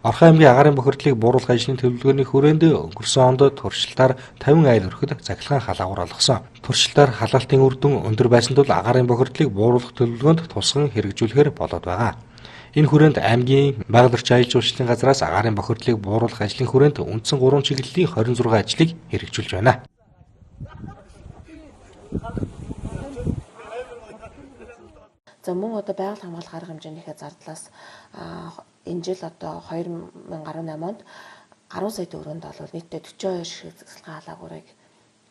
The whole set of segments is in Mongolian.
Орхон аймгийн агаарын бохирдлыг бууруулах ажлын төлөвлөгөөний хүрээнд өнгөрсөн онд туршилтаар 50 айл өрхөд цахилгаан халаагуур олгосон. Туршилтаар халаалтын үр дүн өндөр байсан тул агаарын бохирдлыг бууруулах төлөвлөгөөнд тусган хэрэгжүүлэхээр болоод байгаа. Энэ хүрээнд аймгийн байгаль орчин аялал жуулчлалын газраас агаарын бохирдлыг бууруулах ажлын хүрээнд үндсэн 3 чиглэлийн 26 ажлыг хэрэгжүүлж байна. За мөн одоо байгаль хамгаалах арга хэмжээнийхээ зардлаас энэ жил одоо 2018 онд 10 сая төгрөнд бол нийтдээ 42 ширхэг цэцлэгийн халаагуурыг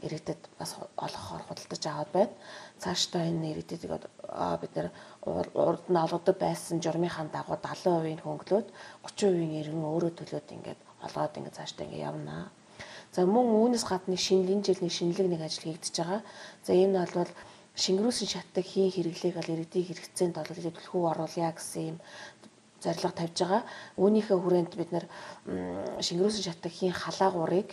иргэдэд бас олгохоор худалдаж аваад байна. Цаашдаа энэ иргэдийг бид нэр урд нь олгодог байсан журмынхаа дагуу 70% хөнгөлөөд 30% иргэн өөрөө төлөөд ингээд олгоод ингээд цаашдаа ингээд явна. За мөн үүнээс гадна энэ жилийн шинэлэг нэг ажил хийгдэж байгаа. За энэ нь бол шингэрүүлсэн шатыг хийн хэрэглээг ал иргэдийн хэрэгцээнд бол төлхөө оруулъя гэсэн юм зорилго тавьж байгаа. Үүнийхээ хүрээнд бид нэр шингэрүүлсэн шатыг хийн халаагуурыг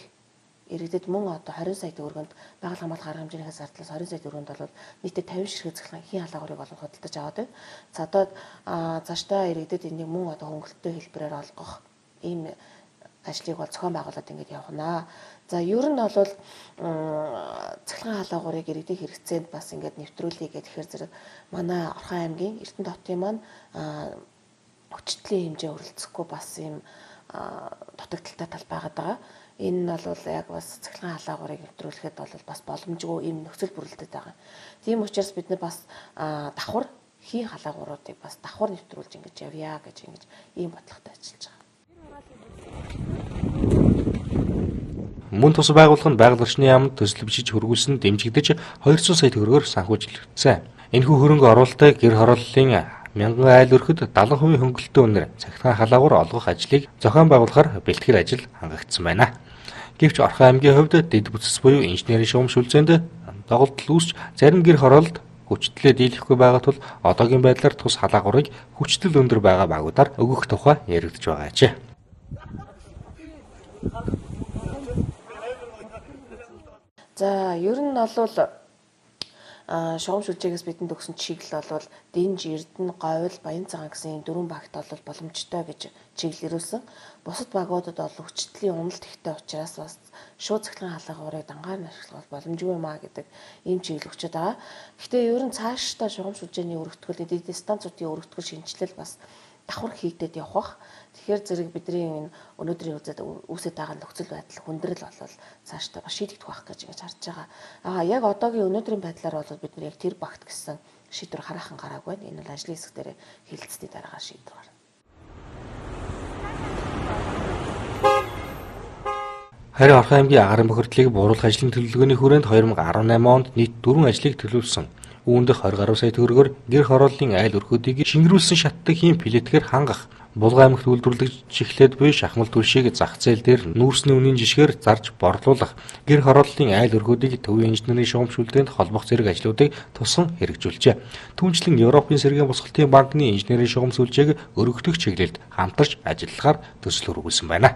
иргэдэд мөн одоо 20 сая төгрөгөнд байгаль хамгаалах арга хэмжээнийхээ зардлаас 20 сая төгрөгөнд бол нийтдээ 50 ширхэг цэцлэгийн хийн халаагуурыг олох худалдаж аваад байна. За одоо цаашдаа иргэдэд энийг мөн одоо хөнгөлөлттэй хэлбэрээр олгох ийм ажлыг бол зохион байгуулад ингэж явна. За ер нь бол цахилгаан халаагуурыг иргэдийн хэрэгцээнд бас ингэж нэвтрүүлье гэхээр зэрэг манай Орхон аймгийн Эрдэнэ хотын маань хүчтэй хэмжээ өрөлцөхгүй бас ийм дутагдaltaй тал байгаад байгаа. Энэ нь бол яг бас цахилгаан халаагуурыг нэвтрүүлэхэд бол бас боломжгүй ийм нөхцөл бүрэлдэхүүн байгаа. Тийм учраас бид нар бас давхар хийн халаагууруудыг бас давхар нэвтрүүлж ингэж явъя гэж ингэж ийм бодлоготой ажиллаж байгаа. Мөн тус байгууллага нь байгаль орчны яамд төсөл бичиж хөргүүлсэн дэмжигдэж 200 сая төгрөгөөр санхүүжилэгдсэн. Энэхүү хөрөнгө оруулалтыг гэр хорооллын 1000 айл өрхөд 70% хөнгөлөлтөө үнээр цахилгаан халаагуур олгох ажлыг зохион байгуулахаар бэлтгэл ажил хангагдсан байна. Гэвч Орхон аймгийн хувьд дэд бүтц буюу инженерийн шугам шүлзээнд доголдол үүсч зарим гэр хороололд хүчтэйг дийлэхгүй байгаа тул одоогийн байдлаар тус халаагуурыг хүчтэй өндөр байгаа багуудаар өгөх тухай яригдж байгаа ч. За ер нь бол шугам шүлжээгээс бидэнд өгсөн чиглэл бол Дэнж, Эрдэнэ, Говьл, Баянцагаан гэсэн дөрвөн багт бол боломжтой гэж чиглэл ирүүлсэн. Бусад багуудад бол хүчтэйгийн уналт ихтэй учраас бас шууд цахилгаан халаагуурыг дангаар нь ашиглах боломжгүй юм а гэдэг ийм чиглэл өгчөд байгаа. Гэхдээ ер нь цаашдаа шугам шүлжээний өргөтгөл, эдийн станцуудын өргөтгөл шинжилэл бас давхар хийгдээд явах бах. Тэгэхээр зэрэг бидний энэ өнөөдрийн үзээд үүсэж байгаа нөхцөл байдал хүндрэл болол цаашдаа бас шийдэгдэх байх гэж ингэж харж байгаа. Яг одоогийн өнөөдрийн байдлаар бол бид нар яг тэр багт гэсэн шийдвэр хараахан гараагүй байна. Энэ бол ажлын хэсэг дээр хэлэлцсэний дараа шийдвэр гарна. Харин Орхон аймгийн агаарын бохирдлыг бууруулах ажлын төлөвлөгөөний хүрээнд 2018 онд нийт 4 ажлыг төлөвлөсөн. Үүнд 20 гаруй сая төгрөгөөр гэр хорооллын айл өрхөдийг шингэрүүлсэн шаттай хийн плетгээр хангах, Булган аймагт үйлдвэрлэж эхлээд буй шахмал түлшийг зах зээл дээр нүүрсний үнийн жишгээр зарж борлуулах, гэр хорооллын айл өргүүдийг төвийн инженерийн шугам шүлгээнд холбох зэрэг ажлуудыг тусган хэрэгжүүлжээ. Түүнчлэн Европын сэргээн босголтын банкны инженерийн шугам сүлжээг өргөдөх чиглэлд хамтарч ажиллахаар төсөл хөрвүүлсэн байна.